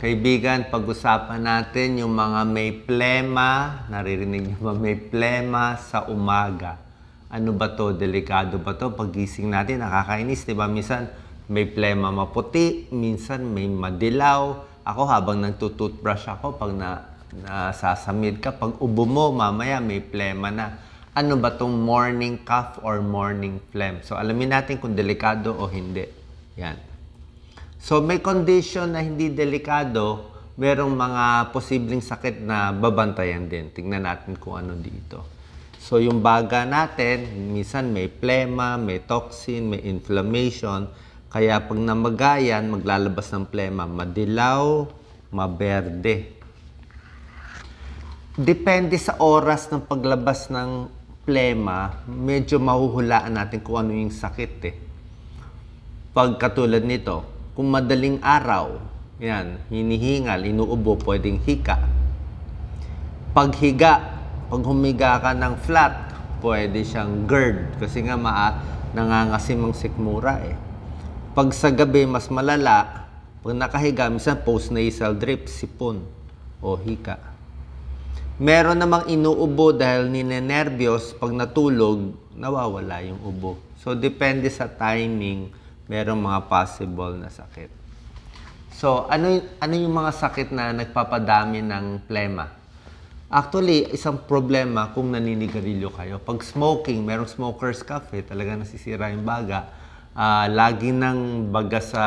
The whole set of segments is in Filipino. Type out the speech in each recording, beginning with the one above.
Kaibigan, pag-usapan natin yung mga may plema, naririnig niyo ba may plema sa umaga? Ano ba to? Delikado ba to? Paggising natin, nakakainis, di ba? Minsan may plema maputi, minsan may madilaw. Ako habang nagtutoothbrush ako, pag nasasamid ka, pag ubo mo, mamaya may plema na. Ano ba tong morning cough or morning phlegm? So alamin natin kung delikado o hindi. Yan. So may condition na hindi delikado, merong mga posibleng sakit na babantayan din. Tingnan natin kung ano dito. So yung baga natin, minsan may plema, may toxin, may inflammation. Kaya pag namagayan, maglalabas ng plema, madilaw, maberde. Depende sa oras ng paglabas ng plema, medyo mahuhulaan natin kung ano yung sakit eh. Pag katulad nito, kung madaling araw, yan, hinihingal, inuubo, pwedeng hika. Paghiga, pag humiga ka ng flat, pwede siyang GERD kasi nga nangangasim ang sikmura eh. Pag sa gabi, mas malala, pag nakahiga, minsan postnasal drip, sipon o hika. Meron namang inuubo dahil ninenervyos, pag natulog, nawawala yung ubo. So, depende sa timing, merong mga possible na sakit. So, ano yung mga sakit na nagpapadami ng plema? Actually, isang problema kung naninigarilyo kayo. Pag smoking, merong smoker's cough talaga nasisira yung baga. Lagi nang baga sa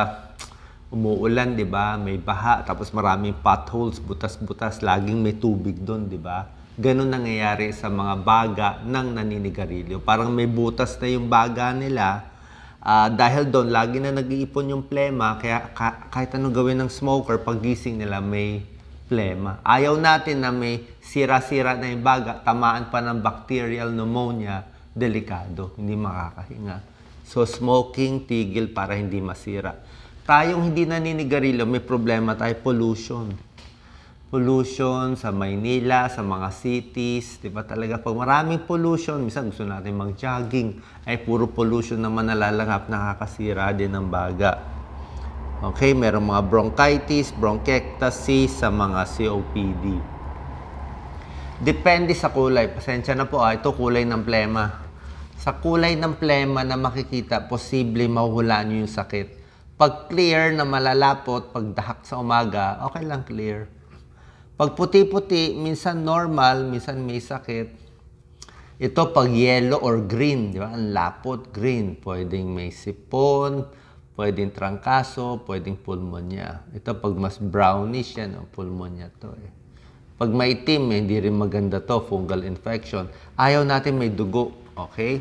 umuulan, di ba? May baha, tapos maraming potholes, butas-butas, laging may tubig doon, di ba? Ganun nangyayari sa mga baga ng naninigarilyo. Parang may butas na yung baga nila. Dahil doon, lagi na nag-iipon yung plema, kaya kahit anong gawin ng smoker, paggising nila may plema. Ayaw natin na may sira-sira na yung baga, tamaan pa ng bacterial pneumonia, delikado, hindi makakahinga. So, smoking, tigil para hindi masira. Tayong hindi naninigarilyo, may problema tayo, pollution. Pollution sa Maynila, sa mga cities, di ba talaga? Pag maraming pollution, minsan gusto natin mag-jogging, ay puro pollution naman nalalanghap, nakakasira din ng baga. Okay, merong mga bronchitis, bronchiectasis sa mga COPD. Depende sa kulay. Pasensya na po, ito kulay ng plema. Sa kulay ng plema na makikita, posible mahuhulaan nyo yung sakit. Pag clear na malalapot, pag dahak sa umaga, okay lang clear. Pag puti-puti, minsan normal, minsan may sakit. Ito pag yellow or green, di ba? Ang lapot, green. Pwedeng may sipon, pwedeng trangkaso, pwedeng pulmonya. Ito pag mas brownish yan, pulmonya to eh. Pag maitim, hindi rin maganda to, fungal infection. Ayaw natin may dugo, okay?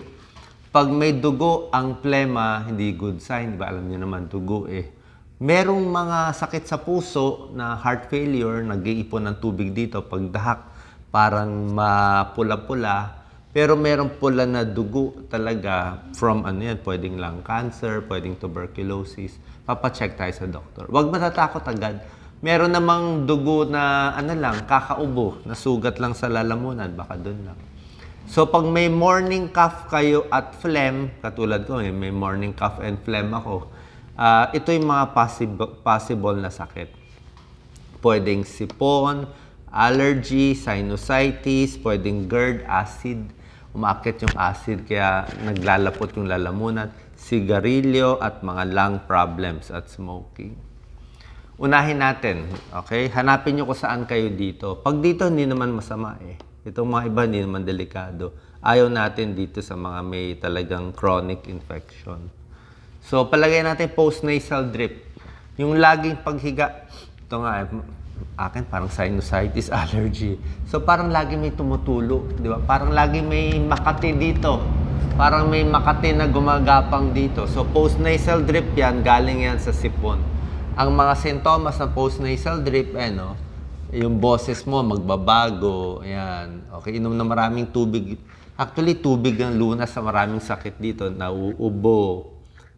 Pag may dugo, ang plema, hindi good sign, di ba? Alam niyo naman, dugo eh. Merong mga sakit sa puso na heart failure, nag-iipon ng tubig dito, pagdahak, parang mapula-pula. Pero merong pula na dugo talaga from ano yan, pwedeng lung cancer, pwedeng tuberculosis. Papacheck tayo sa doktor. Huwag matatakot agad. Meron namang dugo na ano lang, kakaubo, nasugat lang sa lalamunan, baka doon lang. So pag may morning cough kayo at phlegm, katulad ko, may morning cough and phlegm ako, ito yung mga possible na sakit. Pwedeng sipon, allergy, sinusitis, pwedeng GERD, acid. Umaakit yung acid kaya naglalapot yung lalamunan, sigarilyo at mga lung problems at smoking. Unahin natin, okay? Hanapin nyo kung saan kayo dito. Pag dito, hindi naman masama eh. Itong mga iba, hindi naman delikado. Ayaw natin dito sa mga may talagang chronic infection. So, palagay natin postnasal drip. Yung laging paghiga, ito nga, akin parang sinusitis, allergy. So, parang lagi may tumutulo, di ba? Parang lagi may makati dito. Parang may makati na gumagapang dito. So, postnasal drip yan, galing yan sa sipon. Ang mga sintomas ng postnasal drip, no? Yung boses mo magbabago, ayan. Okay, inom na maraming tubig. Actually, tubig ang lunas sa maraming sakit dito. Nauubo,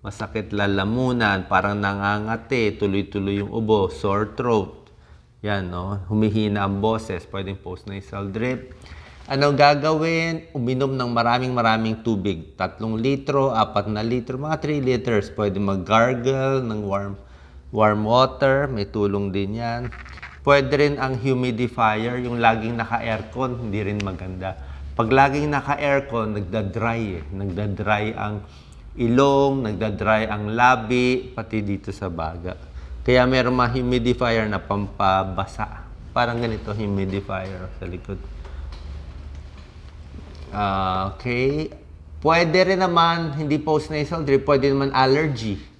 masakit lalamunan, parang nangangati, tuloy-tuloy yung ubo, sore throat. Yan, no? Humihina ang boses, pwedeng postnasal drip. Ano gagawin? Uminom ng maraming tubig. 3 litro, 4 na litro, mga 3 liters. Pwede mag-gargle ng Warm water, may tulong din yan. Pwede rin ang humidifier, yung laging naka-aircon, hindi rin maganda. Pag laging naka-aircon, nagda-dry eh. Nagda-dry ang ilong, nagda-dry ang labi, pati dito sa baga. Kaya meron mga humidifier na pampabasa. Parang ganito, humidifier sa likod. Okay. Pwede rin naman, hindi post-nasal drip, pwede naman allergy.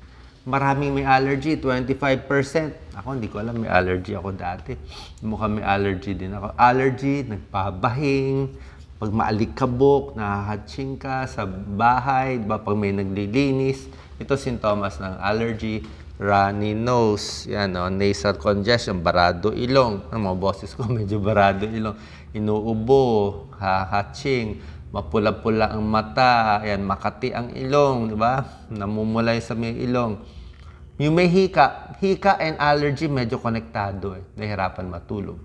Maraming may allergy, 25%. Ako, hindi ko alam, may allergy ako dati. Mukhang may allergy din ako. Allergy, nagpabahing, pag maalikabok, nahahatching ka sa bahay, diba, pag may naglilinis. Ito sintomas ng allergy. Runny nose, yan, no? Nasal congestion, barado ilong. Ang mga boses ko, medyo barado ilong. Inuubo, hahatching, mapula-pula ang mata, yan, makati ang ilong, di ba? Namumulay sa may ilong. Yung may hika and allergy medyo konektado eh. Nahihirapan matulog.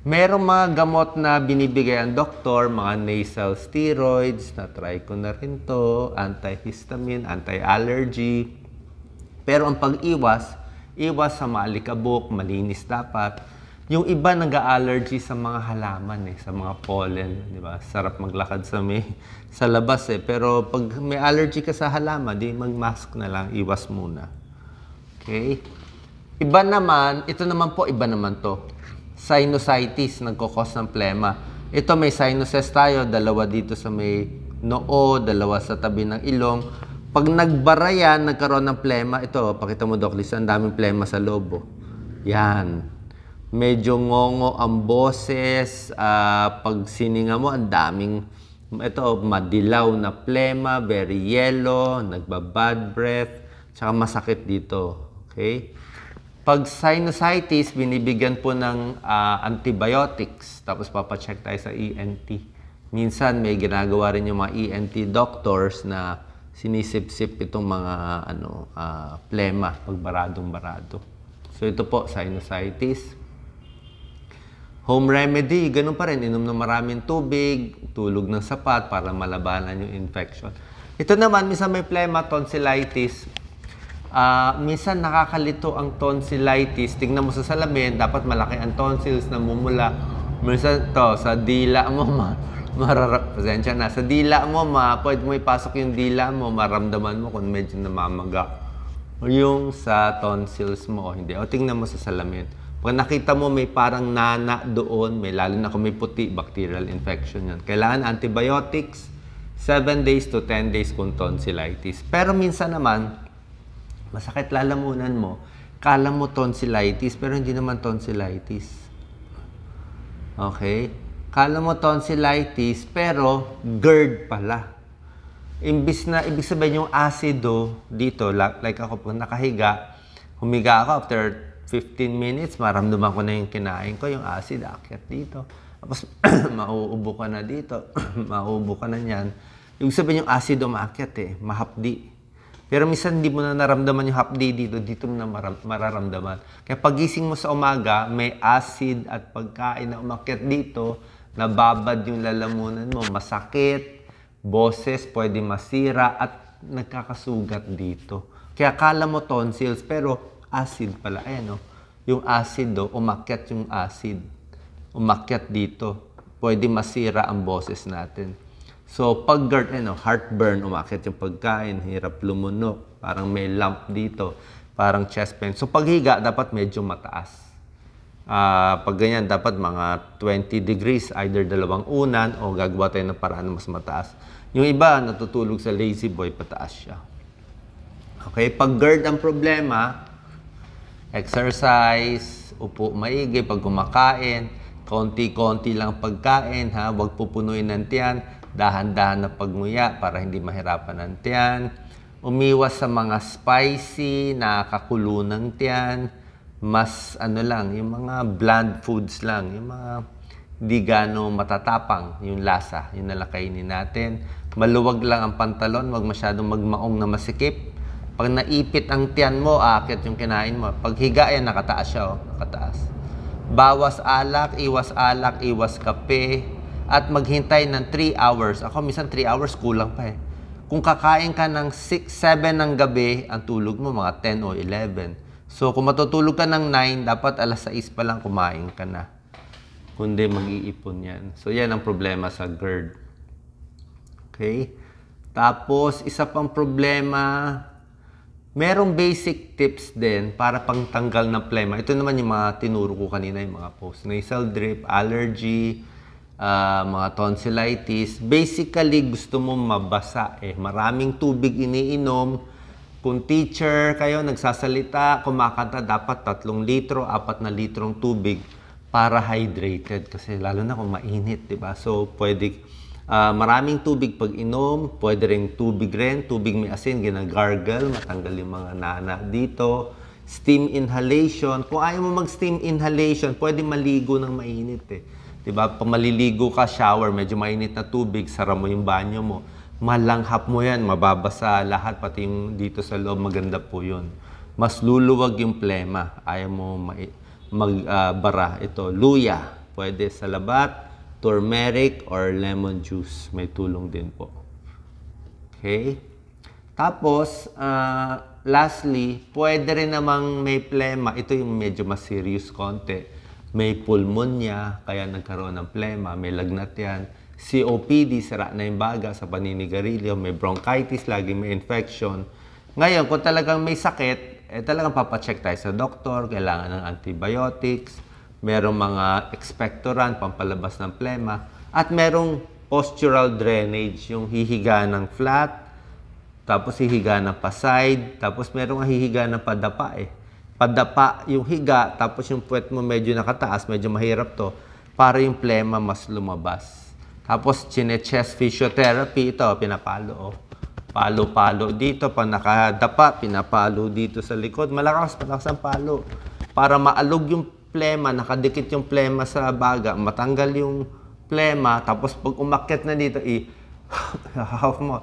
Merong mga gamot na binibigay ang doktor, mga nasal steroids, na-try ko na rin to, antihistamine, anti-allergy. Pero ang pag-iwas, iwas sa maalikabok, malinis dapat. Yung iba nag-allergy sa mga halaman eh, sa mga pollen, di ba? Sarap maglakad sa labas eh. Pero pag may allergy ka sa halaman, di mag-mask na lang, iwas muna. Okay? Iba naman, ito naman po, iba naman to. Sinusitis, nagkukos ng plema. Ito may sinuses tayo, dalawa dito sa may noo, dalawa sa tabi ng ilong. Pag nagbara yan, nagkaroon ng plema, ito, pakita mo Doc Liz, ang daming plema sa lobo. Yan. Medyo ngongo ang boses, pag sininga mo, ang daming, ito, madilaw na plema, very yellow, nagbabad breath, tsaka masakit dito. Okay? Pag sinusitis, binibigyan po ng antibiotics, tapos papacheck tayo sa ENT. Minsan, may ginagawa rin yung mga ENT doctors na sinisip-sip itong mga plema, pag baradong-barado. So, ito po, sinusitis. Home remedy, ganun pa rin. Inom ng maraming tubig, tulog ng sapat para malabanan yung infection. Ito naman, minsan may plema, tonsillitis. Minsan nakakalito ang tonsillitis. Tingnan mo sa salamin, dapat malaki ang tonsils, namumula. Minsan to, sa dila mo, pasensya na. Sa dila mo, pwede mo ipasok yung dila mo, maramdaman mo kung medyo namamaga. O yung sa tonsils mo, o hindi. O tingnan mo sa salamin. Pag nakita mo may parang nana doon, lalo na kung may puti, bacterial infection yan. Kailangan antibiotics, 7 days to 10 days kung tonsillitis. Pero minsan naman, masakit lalamunan mo, kala mo tonsillitis, pero hindi naman tonsillitis. Okay? Kala mo tonsillitis, pero GERD pala. Ibig sabihin yung acido dito, like ako pag nakahiga, humiga ako after 15 minutes, maramdaman ko na yung kinain ko, yung acid, akyat dito. Tapos, mauubo ka na dito, mauubo ka na yan. Ibig sabihin yung acid umakyat eh, mahapdi. Pero minsan hindi mo na naramdaman yung hapdi dito mo na mararamdaman. Kaya pagising mo sa umaga, may acid at pagkain na umakyat dito, nababad yung lalamunan mo, masakit, boses, pwede masira, at nagkakasugat dito. Kaya akala mo tonsils, pero acid pala. Ayan o, yung acid umakyat yung acid. Umakyat dito. Pwede masira ang boses natin. So, pag GERD, heartburn, umakyat yung pagkain, hirap lumunok, parang may lump dito, parang chest pain. So, paghiga, dapat medyo mataas. Pag ganyan, dapat mga 20 degrees, either dalawang unan o gagawa tayo ng paraan na mas mataas. Yung iba, natutulog sa lazy boy, pataas siya. Okay, pag GERD ang problema, exercise, upo maigi, pag kumakain, konti-konti lang pagkain, ha? Huwag pupunuin ng tiyan, dahan-dahan na pagmuya para hindi mahirapan ang tiyan. Umiwas sa mga spicy, nakakakulo ng tiyan. Mas lang, yung mga bland foods lang, yung mga di gano matatapang yung lasa, yun na lang kainin natin. Maluwag lang ang pantalon, huwag masyadong magmaong na masikip. Pag naipit ang tiyan mo, aakyat yung kinain mo. Pag higa, nakataas siya, nakataas. Bawas alak, iwas kape, at maghintay ng 3 hours. Ako, minsan 3 hours, kulang pa eh. Kung kakain ka ng 6, 7 ng gabi, ang tulog mo mga 10 o 11. So, kung matutulog ka ng 9, dapat alas 6 pa lang kumain ka na. Kundi mag-iipon yan. So, yan ang problema sa GERD. Okay? Tapos, isa pang problema, merong basic tips din para pangtanggal ng plema. Ito naman yung mga tinuro ko kanina, yung mga post-nasal drip, allergy, mga tonsillitis. Basically, gusto mo mabasa eh. Maraming tubig iniinom. Kung teacher kayo, nagsasalita, kumakanta, dapat 3 litro, 4 na litrong tubig para hydrated. Kasi lalo na kung mainit, di ba? So, pwede maraming tubig pag inom, pwede rin tubig may asin, ginagargle, matanggal yung mga nana dito. Steam inhalation. Kung ayaw mo mag-steam inhalation, pwede maligo ng mainit eh. Diba? Pag maliligo ka, shower, medyo mainit na tubig, sara mo yung banyo mo. Malanghap mo yan, mababasa lahat, pati yung dito sa loob, maganda po yun. Mas luluwag yung plema. Ayaw mo magbara. Ito, luya. Pwede sa labat, turmeric, or lemon juice. May tulong din po. Okay? Tapos, lastly, pwede rin namang may plema. Ito yung medyo mas serious konti. May pulmonya, kaya nagkaroon ng plema, may lagnat yan. COPD, sira na yung baga sa paninigarilyo, may bronchitis, lagi may infection. Ngayon, kung talagang may sakit, talagang papacheck tayo sa doktor, kailangan ng antibiotics, merong mga expectorant, pampalabas ng plema, at merong postural drainage, yung hihiga ng flat, tapos hihiga ng pa-side, tapos merong hihiga ng padapa eh. Padapa yung higa, tapos yung puwet mo medyo nakataas, medyo mahirap to, para yung plema mas lumabas. Tapos, chest physiotherapy, ito, pinapalo. Palo-palo dito, pag nakadapa, pinapalo dito sa likod. Malakas ang palo. Para maalog yung plema, nakadikit yung plema sa baga, matanggal yung plema, tapos pag umakyat na dito, half mo,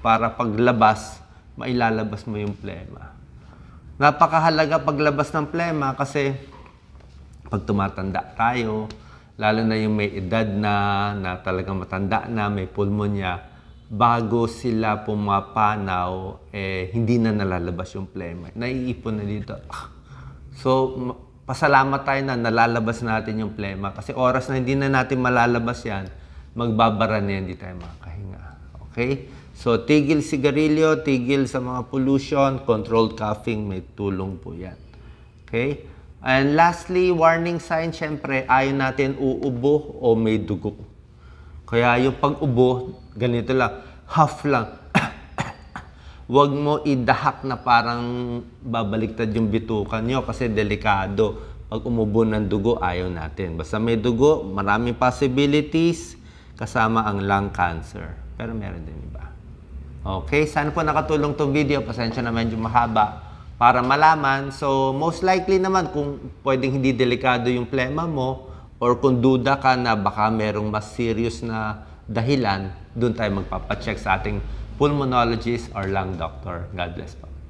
para paglabas, mailalabas mo yung plema. Napakahalaga paglabas ng plema kasi pag tumatanda tayo, lalo na yung may edad na talagang matanda na, may pulmonya, bago sila pumapanaw, hindi na nalalabas yung plema. Naiipon na dito. So, pasalamat tayo na nalalabas natin yung plema kasi oras na hindi na natin malalabas yan, magbabara na yan, hindi tayo makakahinga. Okay? So, tigil sigarilyo, tigil sa mga pollution, controlled coughing, may tulong po yan. Okay? And lastly, warning sign, syempre, ayaw natin uubo o may dugo. Kaya yung pag-ubo, ganito lang, half lang. Huwag mo idahak na parang babaliktad yung bitukan nyo kasi delikado. Pag umubo ng dugo, ayaw natin. Basta may dugo, maraming possibilities, kasama ang lung cancer. Pero meron din iba. Okay, sana po nakatulong tong video. Pasensya na medyo mahaba para malaman. So, most likely naman kung pwedeng hindi delikado yung plema mo or kung duda ka na baka merong mas serious na dahilan, doon tayo magpapacheck sa ating pulmonologist or lung doctor. God bless po.